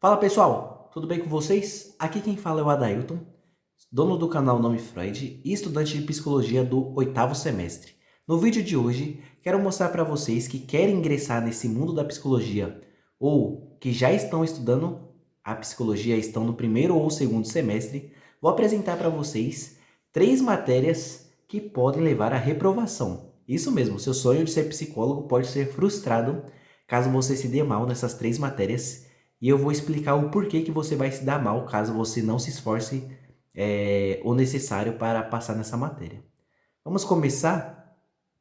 Fala pessoal, tudo bem com vocês? Aqui quem fala é o Adailton, dono do canal Nome Freud e estudante de psicologia do oitavo semestre. No vídeo de hoje, quero mostrar para vocês que querem ingressar nesse mundo da psicologia ou que já estão estudando a psicologia, estão no primeiro ou segundo semestre, vou apresentar para vocês 3 matérias que podem levar à reprovação. Isso mesmo, seu sonho de ser psicólogo pode ser frustrado caso você se dê mal nessas 3 matérias. E eu vou explicar o porquê que você vai se dar mal caso você não se esforce o necessário para passar nessa matéria. Vamos começar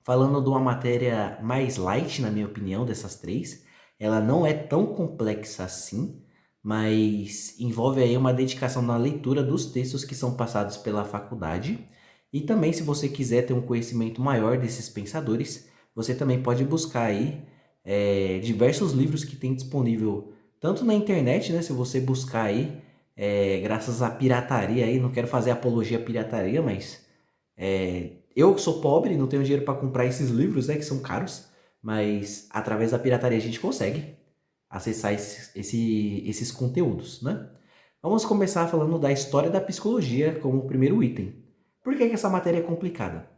falando de uma matéria mais light, na minha opinião, dessas 3. Ela não é tão complexa assim, mas envolve aí uma dedicação na leitura dos textos que são passados pela faculdade. E também, se você quiser ter um conhecimento maior desses pensadores, você também pode buscar aí diversos livros que tem disponível tanto na internet, né? Se você buscar aí, graças à pirataria aí, não quero fazer apologia à pirataria, mas eu sou pobre, não tenho dinheiro para comprar esses livros, né? Que são caros, mas através da pirataria a gente consegue acessar esses conteúdos, né? Vamos começar falando da história da psicologia como primeiro item. Por que essa matéria é complicada?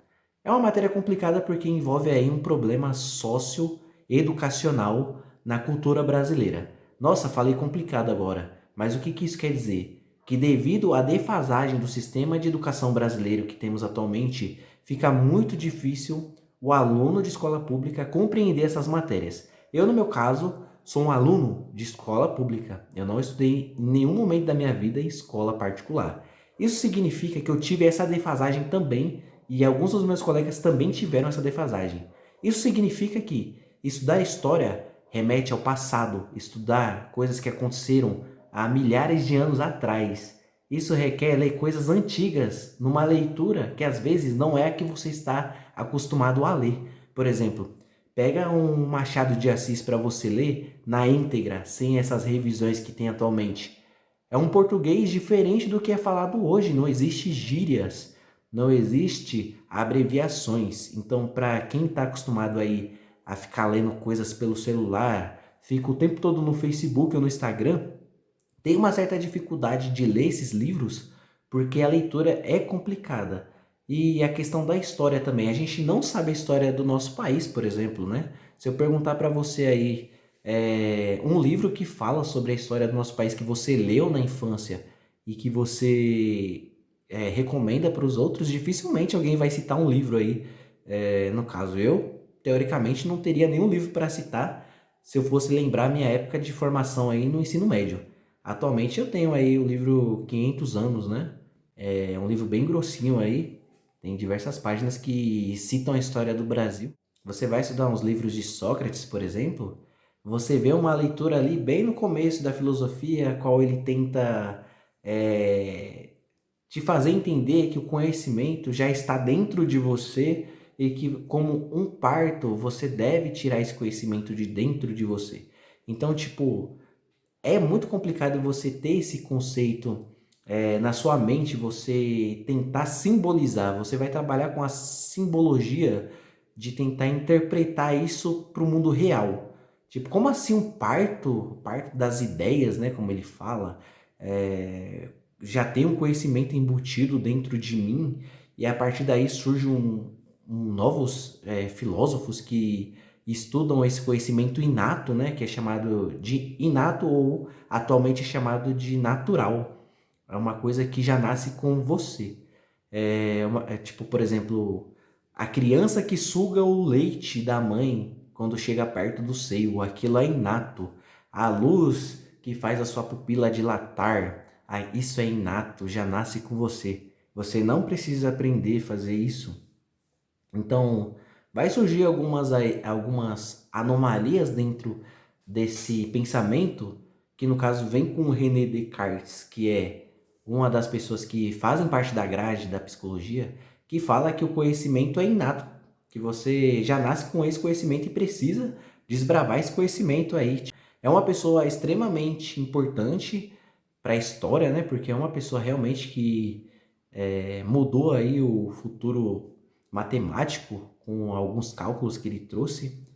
É uma matéria complicada porque envolve aí um problema socioeducacional na cultura brasileira. Nossa, falei complicado agora, mas o que isso quer dizer? Que devido à defasagem do sistema de educação brasileiro que temos atualmente, fica muito difícil o aluno de escola pública compreender essas matérias. Eu, no meu caso, sou um aluno de escola pública. Eu não estudei em nenhum momento da minha vida em escola particular. Isso significa que eu tive essa defasagem também e alguns dos meus colegas também tiveram essa defasagem. Isso significa que estudar história remete ao passado, estudar coisas que aconteceram há milhares de anos atrás. Isso requer ler coisas antigas numa leitura que às vezes não é a que você está acostumado a ler. Por exemplo, pega um Machado de Assis para você ler na íntegra, sem essas revisões que tem atualmente. É um português diferente do que é falado hoje, não existe gírias, não existe abreviações. Então, para quem está acostumado aí a ficar lendo coisas pelo celular, fica o tempo todo no Facebook ou no Instagram, tem uma certa dificuldade de ler esses livros porque a leitura é complicada. E a questão da história também. A gente não sabe a história do nosso país, por exemplo, né? Se eu perguntar para você aí um livro que fala sobre a história do nosso país que você leu na infância e que você recomenda para os outros, dificilmente alguém vai citar um livro aí. No caso, eu, teoricamente, não teria nenhum livro para citar se eu fosse lembrar minha época de formação aí no ensino médio. Atualmente eu tenho aí o livro 500 anos, né? É um livro bem grossinho aí, tem diversas páginas que citam a história do Brasil. Você vai estudar uns livros de Sócrates, por exemplo, você vê uma leitura ali bem no começo da filosofia, a qual ele tenta te fazer entender que o conhecimento já está dentro de você e que, como um parto, você deve tirar esse conhecimento de dentro de você. Então, tipo, é muito complicado você ter esse conceito na sua mente, você tentar simbolizar, você vai trabalhar com a simbologia de tentar interpretar isso para o mundo real. Tipo, como assim um parto, parto das ideias, né, como ele fala, já tem um conhecimento embutido dentro de mim e a partir daí surge novos filósofos que estudam esse conhecimento inato, né, que é chamado de inato ou atualmente é chamado de natural. É uma coisa que já nasce com você. Tipo, por exemplo, a criança que suga o leite da mãe quando chega perto do seio, aquilo é inato. A luz que faz a sua pupila dilatar, isso é inato, já nasce com você. Você não precisa aprender a fazer isso. Então, vai surgir algumas anomalias dentro desse pensamento, que no caso vem com o René Descartes, que é uma das pessoas que fazem parte da grade da psicologia, que fala que o conhecimento é inato, que você já nasce com esse conhecimento e precisa desbravar esse conhecimento aí. É uma pessoa extremamente importante para a história, né? Porque é uma pessoa realmente que mudou aí o futuro matemático com alguns cálculos que ele trouxe.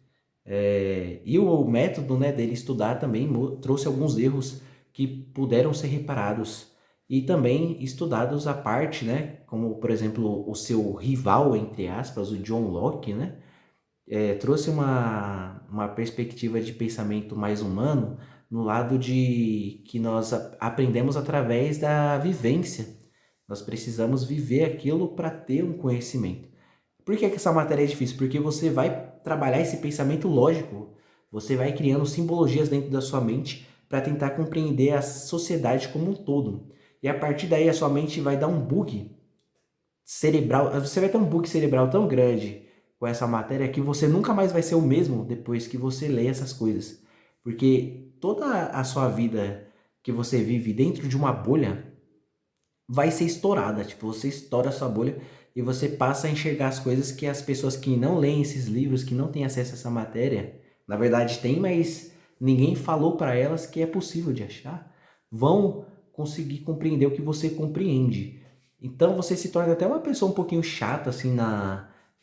E o método, né, dele estudar também trouxe alguns erros que puderam ser reparados e também estudados à parte, né? Como, por exemplo, o seu rival, entre aspas, o John Locke, né? Trouxe uma perspectiva de pensamento mais humano no lado de que nós aprendemos através da vivência. Nós precisamos viver aquilo para ter um conhecimento. Por que essa matéria é difícil? Porque você vai trabalhar esse pensamento lógico, você vai criando simbologias dentro da sua mente para tentar compreender a sociedade como um todo. E a partir daí a sua mente vai dar um bug cerebral, você vai ter um bug cerebral tão grande com essa matéria que você nunca mais vai ser o mesmo depois que você lê essas coisas. Porque toda a sua vida que você vive dentro de uma bolha vai ser estourada. Tipo, você estoura a sua bolha e você passa a enxergar as coisas que as pessoas que não leem esses livros, que não têm acesso a essa matéria, na verdade tem, mas ninguém falou para elas que é possível de achar, vão conseguir compreender o que você compreende. Então você se torna até uma pessoa um pouquinho chata assim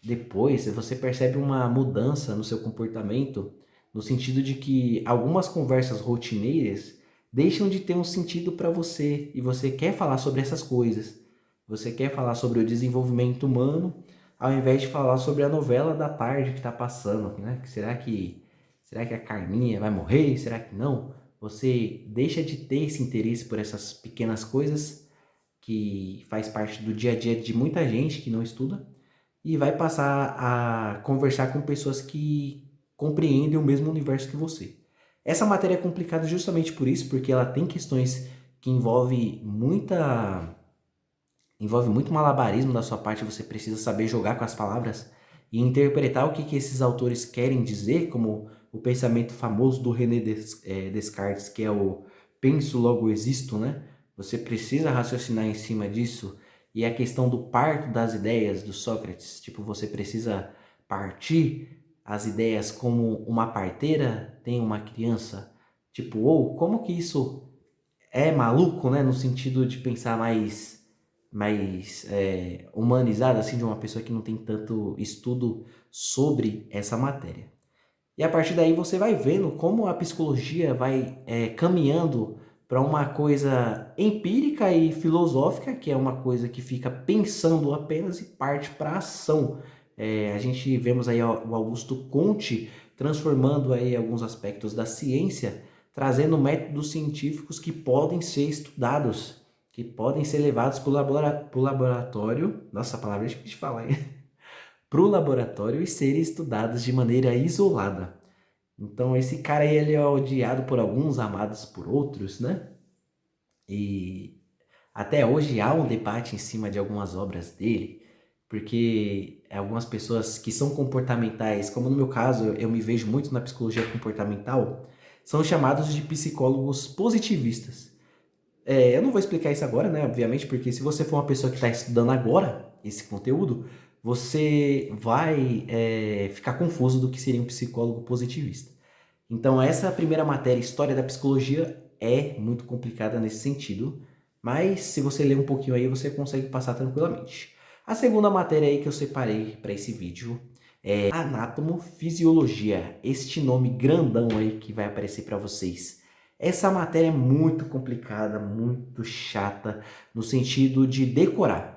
depois, você percebe uma mudança no seu comportamento, no sentido de que algumas conversas rotineiras deixam de ter um sentido para você e você quer falar sobre essas coisas. Você quer falar sobre o desenvolvimento humano, ao invés de falar sobre a novela da tarde que está passando, né? Será que a Carminha vai morrer? Será que não? Você deixa de ter esse interesse por essas pequenas coisas que faz parte do dia a dia de muita gente que não estuda e vai passar a conversar com pessoas que compreendem o mesmo universo que você. Essa matéria é complicada justamente por isso, porque ela tem questões que envolve muito malabarismo da sua parte, você precisa saber jogar com as palavras e interpretar o que esses autores querem dizer, como o pensamento famoso do René Descartes, que é o penso logo existo, né? Você precisa raciocinar em cima disso. E a questão do parto das ideias do Sócrates, tipo, você precisa partir as ideias como uma parteira tem uma criança, tipo, ou como que isso é maluco, né? No sentido de pensar mais humanizado, assim, de uma pessoa que não tem tanto estudo sobre essa matéria. E a partir daí você vai vendo como a psicologia vai caminhando para uma coisa empírica e filosófica, que é uma coisa que fica pensando apenas e parte para a ação. A gente vemos aí o Augusto Comte transformando aí alguns aspectos da ciência, trazendo métodos científicos que podem ser estudados, que podem ser levados para o laboratório. Nossa, a palavra é difícil de falar, hein? Para o laboratório e serem estudados de maneira isolada. Então esse cara aí, ele é odiado por alguns, amados por outros, né? E até hoje há um debate em cima de algumas obras dele, porque algumas pessoas que são comportamentais, como no meu caso, eu me vejo muito na psicologia comportamental, são chamados de psicólogos positivistas. Eu não vou explicar isso agora, né? Obviamente, porque se você for uma pessoa que está estudando agora esse conteúdo, você vai ficar confuso do que seria um psicólogo positivista. Então, essa primeira matéria, História da Psicologia, é muito complicada nesse sentido, mas se você ler um pouquinho aí, você consegue passar tranquilamente. A segunda matéria aí que eu separei para esse vídeo é Anatomofisiologia, este nome grandão aí que vai aparecer para vocês. Essa matéria é muito complicada, muito chata, no sentido de decorar.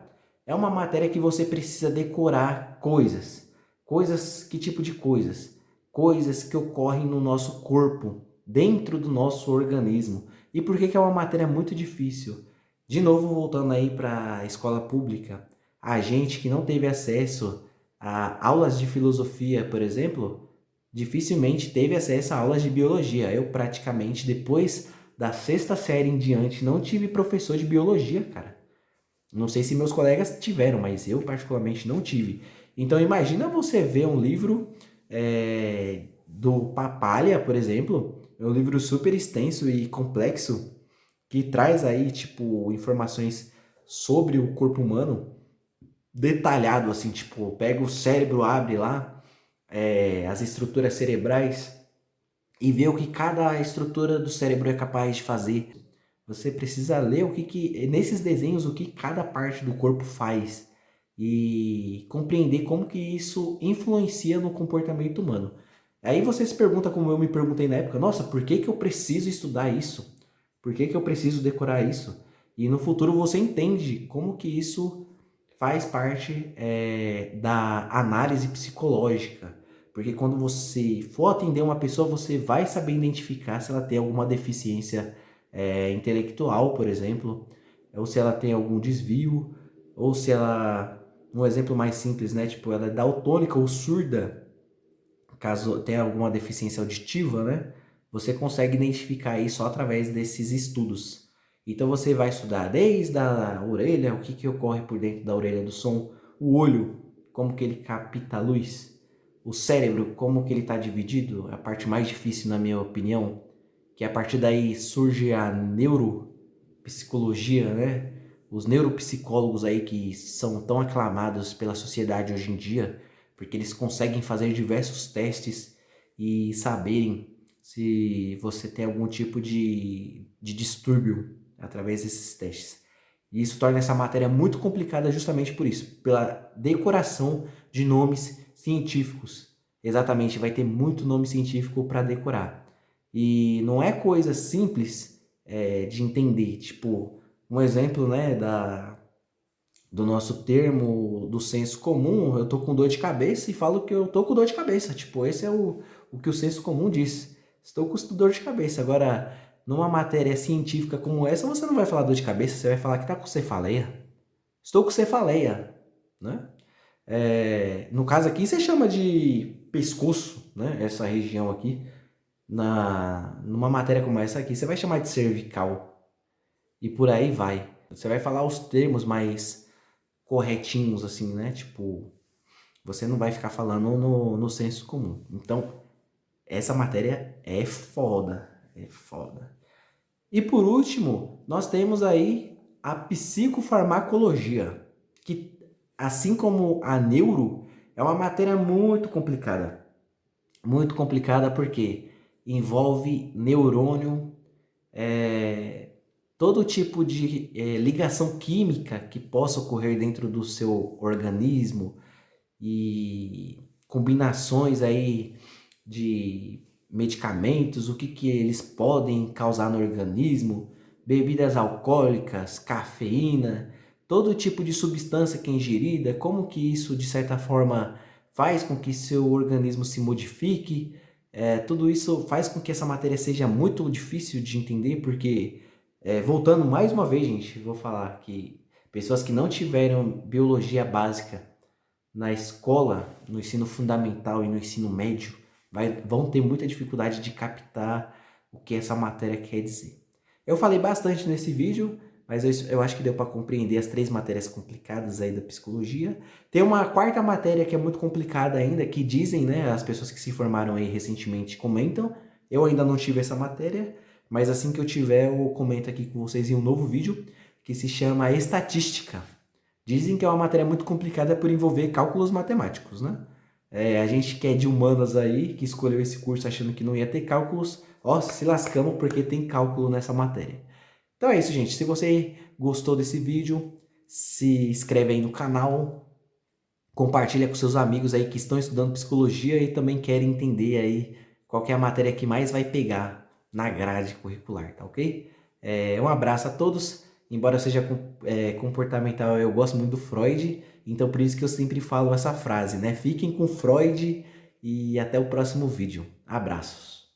É uma matéria que você precisa decorar coisas. Coisas, que tipo de coisas? Coisas que ocorrem no nosso corpo, dentro do nosso organismo. E por que é uma matéria muito difícil? De novo, voltando aí para a escola pública, a gente que não teve acesso a aulas de filosofia, por exemplo, dificilmente teve acesso a aulas de biologia. Eu praticamente, depois da sexta série em diante, não tive professor de biologia, cara. Não sei se meus colegas tiveram, mas eu particularmente não tive. Então imagina você ver um livro do Papalha, por exemplo, é um livro super extenso e complexo, que traz aí, tipo, informações sobre o corpo humano, detalhado, assim, tipo, pega o cérebro, abre lá, as estruturas cerebrais e vê o que cada estrutura do cérebro é capaz de fazer. Você precisa ler nesses desenhos o que cada parte do corpo faz e compreender como que isso influencia no comportamento humano. Aí você se pergunta, como eu me perguntei na época, nossa, por que eu preciso estudar isso? Por que que eu preciso decorar isso? E no futuro você entende como que isso faz parte da análise psicológica. Porque quando você for atender uma pessoa, você vai saber identificar se ela tem alguma deficiência intelectual, por exemplo, ou se ela tem algum desvio, ou se ela, um exemplo mais simples, né? Tipo, ela é daltônica ou surda, caso tenha alguma deficiência auditiva, né? Você consegue identificar isso só através desses estudos. Então você vai estudar desde a orelha, o que que ocorre por dentro da orelha do som, o olho, como que ele capta a luz, o cérebro, como que ele está dividido, a parte mais difícil na minha opinião, que a partir daí surge a neuropsicologia, né? Os neuropsicólogos aí que são tão aclamados pela sociedade hoje em dia, porque eles conseguem fazer diversos testes e saberem se você tem algum tipo de distúrbio através desses testes. E isso torna essa matéria muito complicada justamente por isso, pela decoração de nomes científicos. Exatamente, vai ter muito nome científico para decorar. E não é coisa simples de entender. Tipo, um exemplo, né, do nosso termo do senso comum, eu tô com dor de cabeça e falo que eu tô com dor de cabeça. Tipo, esse é o que o senso comum diz. Estou com dor de cabeça. Agora, numa matéria científica como essa, você não vai falar dor de cabeça, você vai falar que tá com cefaleia. Estou com cefaleia, né? No caso aqui, você chama de pescoço, né? Essa região aqui. Numa matéria como essa aqui, você vai chamar de cervical. E por aí vai. Você vai falar os termos mais corretinhos, assim, né? Tipo, você não vai ficar falando no senso comum. Então, essa matéria é foda. É foda. E por último, nós temos aí a psicofarmacologia, que, assim como a neuro, é uma matéria muito complicada. Muito complicada porque envolve neurônio, todo tipo de ligação química que possa ocorrer dentro do seu organismo e combinações aí de medicamentos, o que que eles podem causar no organismo, bebidas alcoólicas, cafeína, todo tipo de substância que é ingerida, como que isso de certa forma faz com que seu organismo se modifique. Tudo isso faz com que essa matéria seja muito difícil de entender, porque voltando mais uma vez, gente, vou falar que pessoas que não tiveram biologia básica na escola, no ensino fundamental e no ensino médio, vão ter muita dificuldade de captar o que essa matéria quer dizer. Eu falei bastante nesse vídeo, mas eu acho que deu para compreender as 3 matérias complicadas aí da psicologia. Tem uma quarta matéria que é muito complicada ainda, que dizem, né, as pessoas que se formaram aí recentemente comentam. Eu ainda não tive essa matéria, mas assim que eu tiver, eu comento aqui com vocês em um novo vídeo, que se chama Estatística. Dizem que é uma matéria muito complicada por envolver cálculos matemáticos, né? A gente que é de humanas aí, que escolheu esse curso achando que não ia ter cálculos, ó, se lascamos porque tem cálculo nessa matéria. Então é isso, gente. Se você gostou desse vídeo, se inscreve aí no canal, compartilha com seus amigos aí que estão estudando psicologia e também querem entender aí qual que é a matéria que mais vai pegar na grade curricular, tá ok? Um abraço a todos. Embora eu seja comportamental, eu gosto muito do Freud, então por isso que eu sempre falo essa frase, né? Fiquem com Freud e até o próximo vídeo. Abraços.